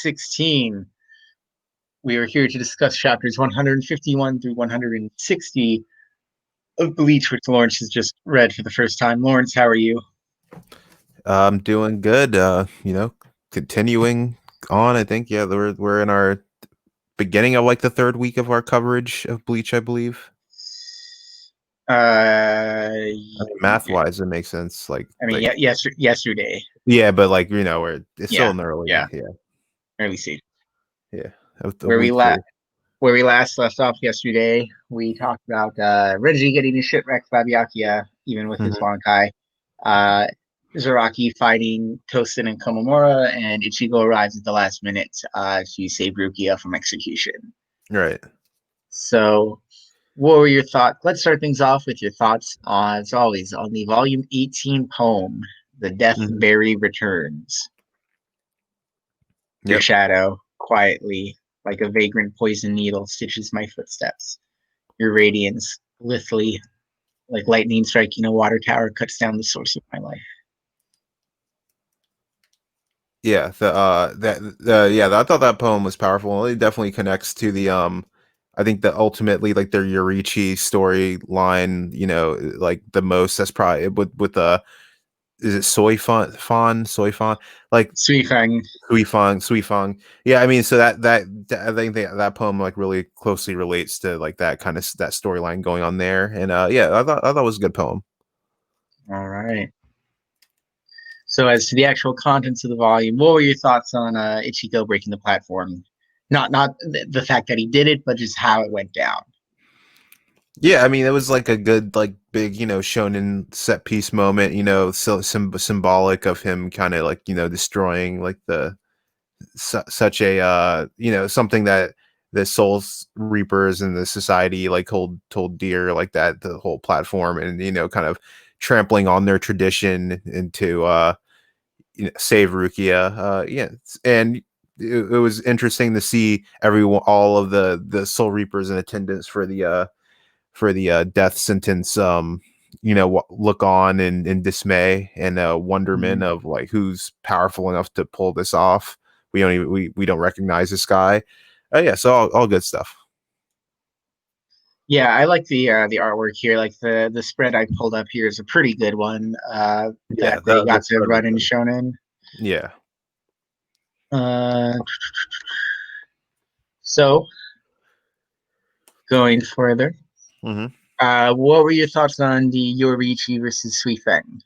16. We are here to discuss chapters 151 through 160 of Bleach, which Lawrence has just read for the first time. Lawrence, how are you? I'm doing good. Continuing on. I think we're in our beginning of like the third week of our coverage of Bleach, I believe. Uh, I mean, math wise, it makes sense. Yesterday. Yeah, but it's still Yeah, in the yeah, early, early stage. yeah, of Where we week la- three. where we last left off yesterday, we talked about Reggie getting his shit wrecked by Byakuya, even with his Mhm. Bankai. Uh, Zaraki fighting Tosin and Komamura, and Ichigo arrives at the last minute to save Rukia from execution. Right. So, what were your thoughts? Let's start things off with your thoughts, as always, on the Volume 18 poem, The Death Mhm. Berry Returns. Your Yep. shadow, quietly, like a vagrant poison needle, stitches my footsteps. Your radiance, lithely, like lightning striking a water tower, cuts down the source of my life. Yeah. I thought that poem was powerful. It definitely connects to the. I think that ultimately, like their Yorichi storyline, like the most. That's probably with the is it soy fon like Suifang. sui fang. Yeah, I mean, so I think that poem like really closely relates to like that kind of that storyline going on there, and yeah, I thought it was a good poem. All right. So, as to the actual contents of the volume, what were your thoughts on Ichigo breaking the platform? Not the fact that he did it, but just how it went down. Yeah, I mean, it was like a good like big shonen set piece moment, so symbolic of him kind of like destroying like the such a something that the souls reapers and the society like hold dear, like that the whole platform, and kind of trampling on their tradition into save Rukia. Yeah, and it was interesting to see everyone, all of the soul reapers in attendance for the death sentence, look on in dismay and wonderment Mhm. of like who's powerful enough to pull this off. We don't recognize this guy. Yeah, so all good stuff. Yeah, I like the artwork here. Like the spread I pulled up here is a pretty good one. Yeah, That he the got to spread was run in good. Shonen. Yeah. Uh, so going further, Hmm. what were your thoughts on the Yoriichi versus Suifeng?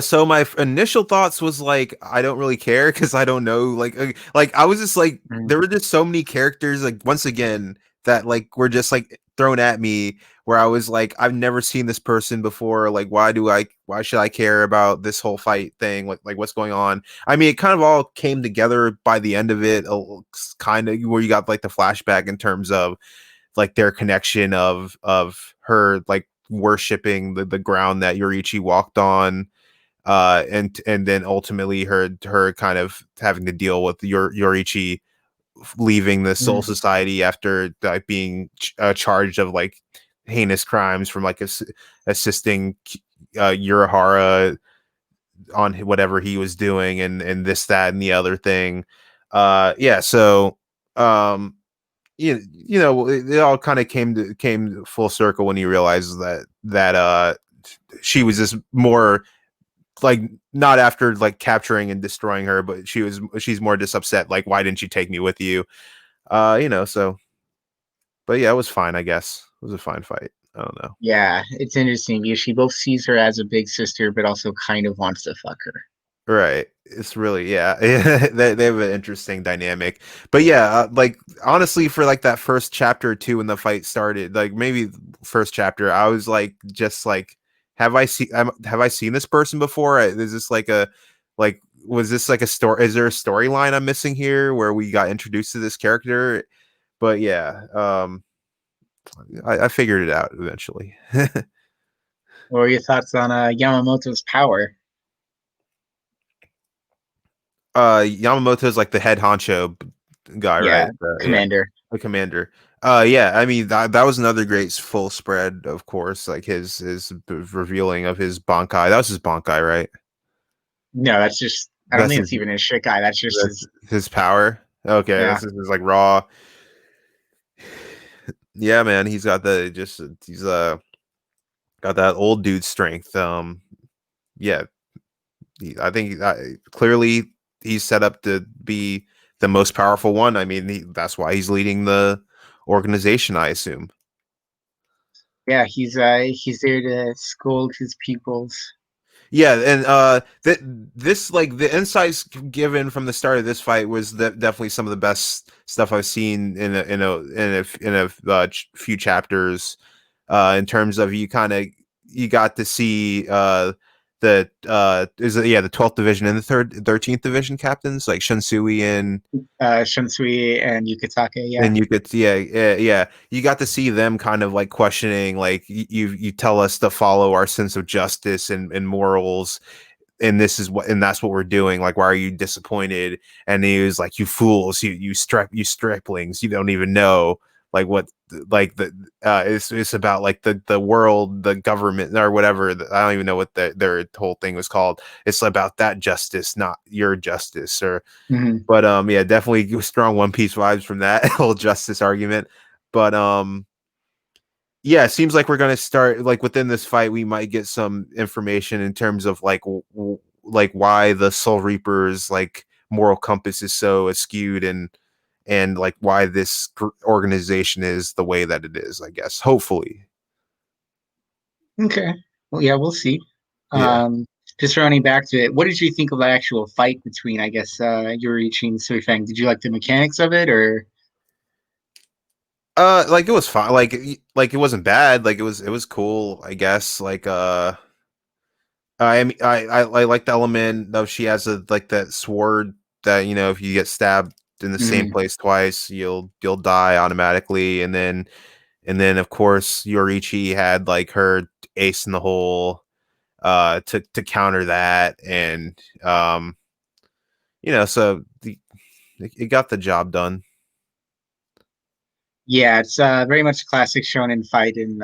So my initial thoughts was like I don't really care because I don't know like I was just like Mm. there were just so many characters like once again that like were just like thrown at me where I was like I've never seen this person before, like why should I care about this whole fight thing, like what's going on. I mean, it kind of all came together by the end of it, kind of where you got like the flashback in terms of like their connection of her like worshiping the ground that Yoriichi walked on, and then ultimately her kind of having to deal with Yoriichi leaving the Soul Mm. Society after like being charged of like heinous crimes from like assisting Urahara on whatever he was doing, and this, that, and the other thing. Yeah, so um it all kind of came full circle when you realize that she was just more like not after like capturing and destroying her, but she's more just upset like why didn't you take me with you, so but yeah, it was fine, I guess. It was a fine fight. I don't know. Yeah, it's interesting because she both sees her as a big sister, but also kind of wants to fuck her. Right, it's really, yeah. They have an interesting dynamic, but yeah, like honestly for like that first chapter or two when the fight started, like maybe first chapter, I was like just like have I seen this person before? Is this like a like was this like a story, is there a storyline I'm missing here where we got introduced to this character? But yeah, I figured it out eventually. What were your thoughts on Yamamoto's power? Yamamoto's like the head honcho guy, Yeah, right? Yeah, Commander. the commander. Yeah, I mean that was another great full spread, of course. Like his revealing of his Bankai. That was his Bankai, right? No, that's just I don't That's think his it's even his shit guy. That's just that's his. his power. Okay, Yeah. this is like raw. Yeah, man, he's got that old dude strength. Yeah, I think clearly he's set up to be the most powerful one. I mean, that's why he's leading the organization, I assume. Yeah, he's there to scold his peoples. Yeah, and that this like the insights given from the start of this fight was definitely some of the best stuff I've seen in a few chapters. In terms of you got to see the is it yeah the 12th division and the 13th division captains like Shunsui Shunsui and Yukitake. Yeah. and you could yeah you got to see them kind of like questioning like you tell us to follow our sense of justice and morals, and this is what and that's what we're doing, like why are you disappointed? And he was like, you fools, you striplings, you don't even know like what like the it's about like the world, the government or whatever. I don't even know what their whole thing was called. It's about that justice, not your justice. Or Hmm. but yeah, definitely strong One Piece vibes from that whole justice argument. But yeah, it seems like we're gonna start like within this fight. We might get some information in terms of like like why the Soul Reapers like moral compass is so askewed, and like why this organization is the way that it is. I guess hopefully, Okay. Well, yeah, we'll see. yeah. Um, just running back to it, what did you think of the actual fight between, I guess, Yuriichi and Suifang? Did you like the mechanics of it, or Like it was fine. Like it wasn't bad. Like it was cool. I guess. Like I mean, I like the element of she has a like that sword that if you get stabbed in the same Mhm. place twice, you'll die automatically, and then of course Yorichi had like her ace in the hole to counter that, and so it got the job done. Yeah, it's very much a classic shonen fight in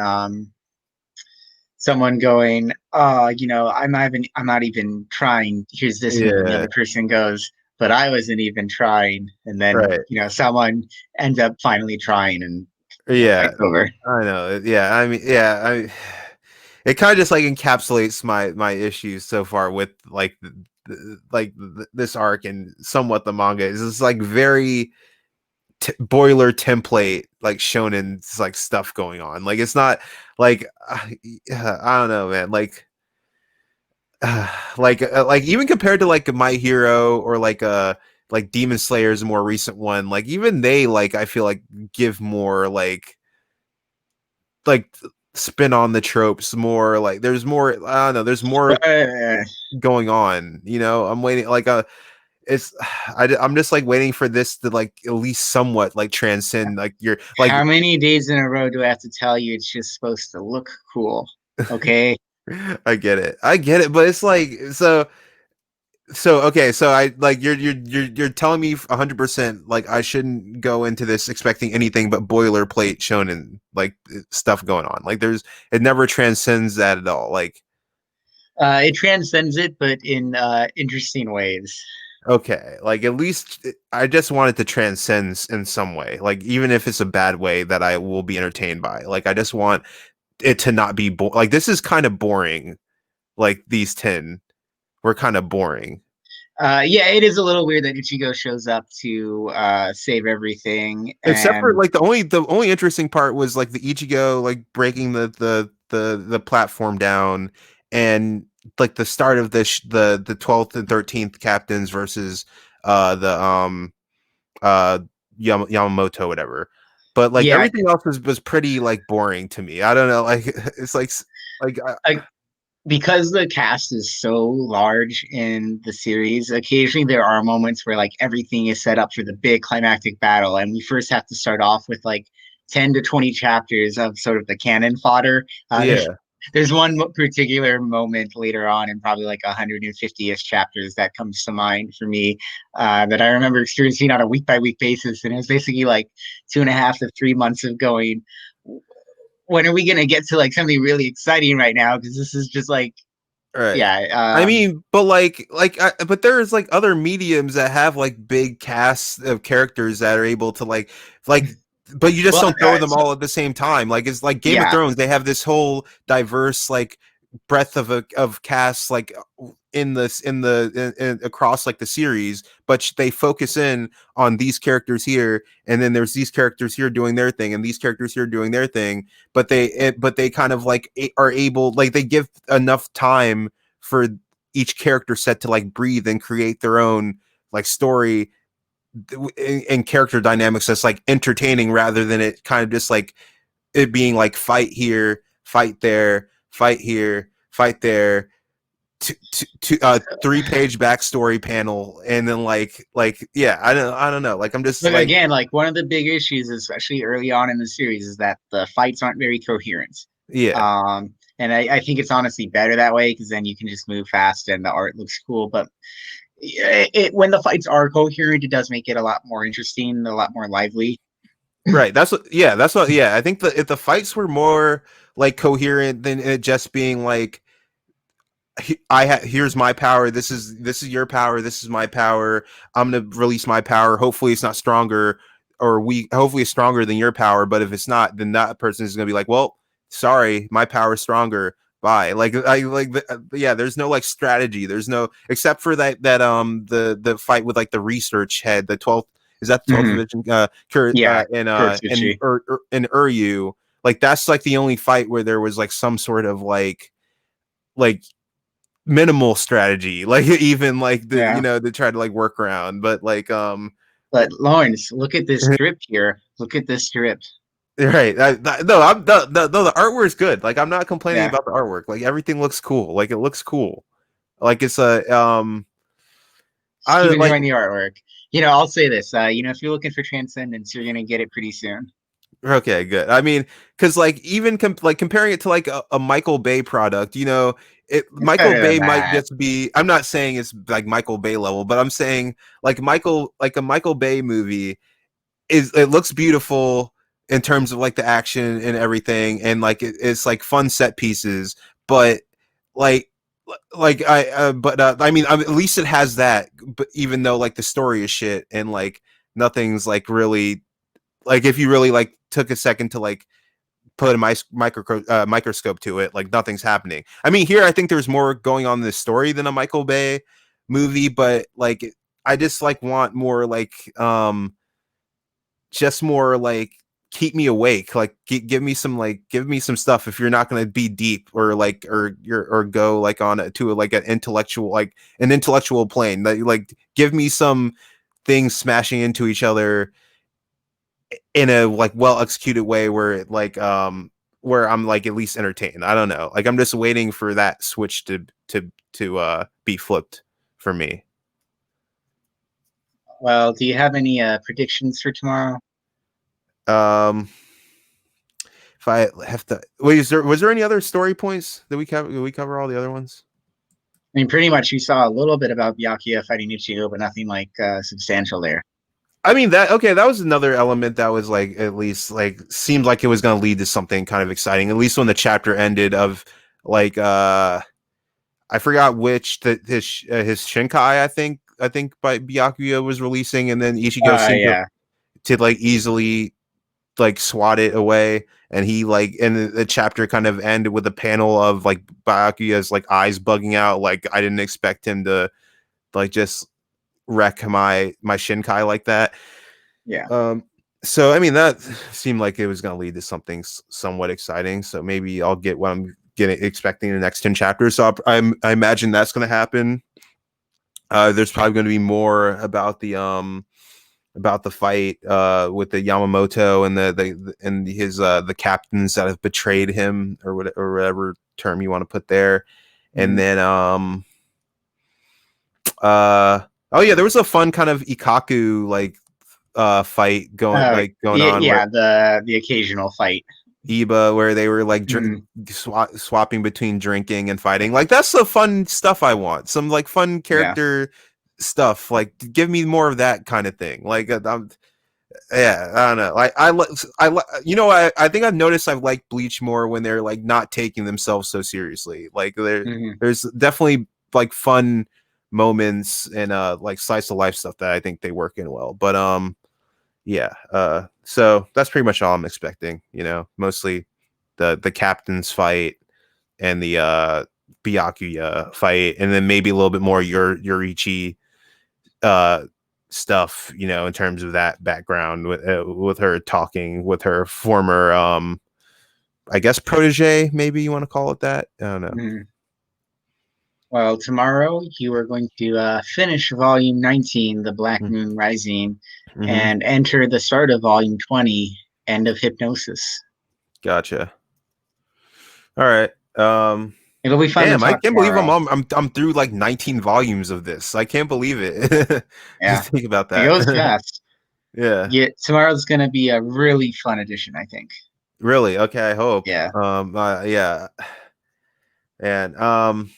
someone going, "Oh, I'm not even trying. Here's this move," and the Yeah, other person goes, "But I wasn't even trying," and then right. someone ends up finally trying, and Yeah, fight's over. I know. Yeah, I mean, yeah, it kind of just like encapsulates my issues so far with like this arc and somewhat the manga is just like very boiler template like shonen like stuff going on. Like it's not like I don't know, man. Like even compared to like My Hero or like Demon Slayer is a more recent one. Like even they like I feel like give more like spin on the tropes more. Like there's more. I don't know. There's more Uh, going on. I'm waiting like it's I'm just like waiting for this to like at least somewhat like transcend like your like how many days in a row do I have to tell you it's just supposed to look cool? Okay. I get it, but it's like so okay, so I like you're telling me 100% like I shouldn't go into this expecting anything but boilerplate shonen like stuff going on. Like it never transcends that at all. Like It transcends it, but in interesting ways. okay, like at least I just want it to transcend in some way. Like even if it's a bad way that I will be entertained by. Like I just want it to not be like this is kind of boring. Like these 10 were kind of boring. Yeah, it is a little weird that Ichigo shows up to save everything, Except for and like the only interesting part was like the Ichigo like breaking the platform down, and like the start of the 12th and 13th captains versus the Yamamoto whatever. But like yeah, everything else was pretty like boring to me. I don't know, like it's like I, because the cast is so large in the series, occasionally there are moments where like everything is set up for the big climactic battle, and we first have to start off with like 10 to 20 chapters of sort of the cannon fodder. yeah. There's one particular moment later on in probably like 150ish chapters that comes to mind for me that I remember experiencing on a week by week basis. And it was basically like 2.5 to 3 months of going, when are we going to get to like something really exciting right now? Because this is just like Right. I Yeah. mean, but but there's like other mediums that have like big casts of characters that are able to like, but you just Well, don't throw them all at the same time. Like it's like Game of yeah. Thrones; they have this whole diverse like breadth of casts like in this in across like the series, but they focus in on these characters here, and then there's these characters here doing their thing, and these characters here doing their thing, but they kind of like are able, like they give enough time for each character set to like breathe and create their own like story and character dynamics that's like entertaining, rather than it kind of just like it being like fight here, fight there, fight here, fight there, 3-page backstory panel, and then yeah, I don't know, like I'm just But like again, like one of the big issues, especially early on in the series, is that the fights aren't very coherent. yeah. And I think it's honestly better that way because then you can just move fast and the art looks cool. But when the fights are coherent, it does make it a lot more interesting, a lot more lively. Right. That's what yeah, I think if the fights were more like coherent than it just being like here's my power, this is your power, this is my power, I'm gonna release my power, hopefully it's not stronger, or we hopefully it's stronger than your power, but if it's not, then that person is gonna be like, well, sorry, my power is stronger, bye. Like I like yeah, there's no like strategy, there's no, except for the fight with like the research head, the 12th, is that the 12th Mm-hmm. division Yeah, and Kurtsuchi. in Uryu, like that's like the only fight where there was like some sort of like minimal strategy, like even like the, Yeah. to try to like work around, but like But Lawrence, look at this strip here. Look at this strip. right. No, the artwork is good, like I'm not complaining Yeah. about the artwork, like everything looks cool, like it looks cool, like it's a Just I keep like enjoying the artwork. I'll say this. If you're looking for Transcendence, you're gonna get it pretty soon. okay, good. I mean, because like even like comparing it to like a Michael Bay product, It's Michael better than Bay might that. just be. I'm not saying it's like Michael Bay level, but I'm saying like a Michael Bay movie it looks beautiful in terms of like the action and everything, and like it's like fun set pieces, but like I mean, at least it has that, but even though like the story is shit and like nothing's like really, like if you really like took a second to like put a microscope to it, like nothing's happening. I mean, here I think there's more going on in this story than a Michael Bay movie, but like I just like want more like just more like keep me awake, like give me some stuff if you're not going to be deep or like or go like on to like an intellectual plane, that like give me some things smashing into each other in a like well executed way where where I'm like at least entertained. I don't know. Like I'm just waiting for that switch to be flipped for me. Well, do you have any predictions for tomorrow? Um if I have to wait, was there any other story points that we cover? Did we cover all the other ones? I mean, pretty much you saw a little bit about Byakuya fighting Ichigo, but nothing like substantial there. I mean that was another element that was like at least like seemed like it was going to lead to something kind of exciting. At least when the chapter ended of like I forgot which his Shinkai, I think by Byakuya was releasing, and then Ichigo seemed Yeah. to like easily like swat it away, and he like, and the chapter kind of ended with a panel of like Byakuya's like eyes bugging out, like I didn't expect him to like just wreck my Shinkai like that. Yeah. Um, so I mean that seemed like it was going to lead to something somewhat exciting. So maybe I'll get what I'm getting expecting in the next 10 chapters. So I imagine that's going to happen. There's probably going to be more about the fight with the Yamamoto and the and his the captains that have betrayed him, or whatever term you want to put there. And Mhm. then oh yeah, there was a fun kind of Ikaku like fight going on where Yeah, the occasional fight. Iba, where they were like Mhm. swapping between drinking and fighting. Like that's the fun stuff I want. Some like fun Yeah. character stuff. Like give me more of that kind of thing. Like yeah, I don't know. You know, I think I've noticed I've liked Bleach more when they're like not taking themselves so seriously. Like Hmm. there's definitely like fun moments and like slice of life stuff that I think they work in well. But yeah, so that's pretty much all I'm expecting. You know, mostly the captain's fight and the Byakuya fight, and then maybe a little bit more Yoriichi uh stuff, you know, in terms of that background with her talking with her former I guess protege, maybe you want to call it that. I don't know. Hmm. Well, tomorrow you are going to finish Volume 19, The Black Moon Rising, Mm-hmm. and enter the start of Volume 20, End of Hypnosis. Gotcha. All right. It'll be fun to Damn, I talk can't believe tomorrow. I'm through like 19 volumes of this. I can't believe it. Yeah, Just think about it goes that. fast. Yeah. Yeah, tomorrow's going to be a really fun edition, I think. Really? Okay, I hope. Yeah. Yeah. And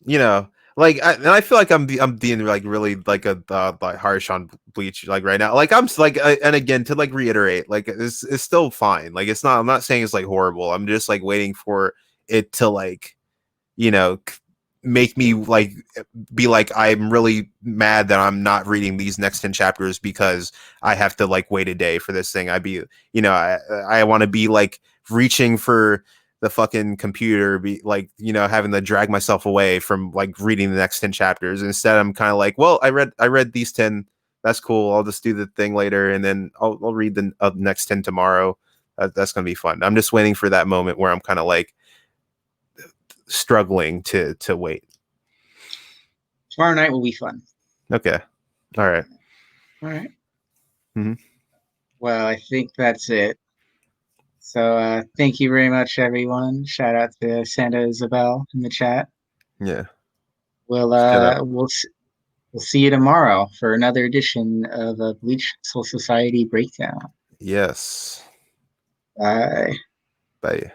you know, like and I feel like I'm being like really like a like harsh on Bleach like right now. Like like and again to like reiterate, like it's still fine. Like it's not. I'm not saying it's like horrible. I'm just like waiting for it to like you know make me like be like I'm really mad that I'm not reading these next 10 chapters because I have to like wait a day for this thing. I want to be like reaching for the fucking computer, be like, having to drag myself away from like reading the next 10 chapters. Instead, I'm kind of like, well, I read these 10. That's cool. I'll just do the thing later and then I'll read the next 10 tomorrow. That's going to be fun. I'm just waiting for that moment where I'm kind of like struggling to wait. Tomorrow night will be fun. Okay. All right. All right. Mm-hmm. Well, I think that's it. So thank you very much, everyone. Shout out to Santa Isabel in the chat. Yeah. We'll Shut up. uh we'll we'll see you tomorrow for another edition of a Bleach Soul Society breakdown. Yes. Bye. Bye.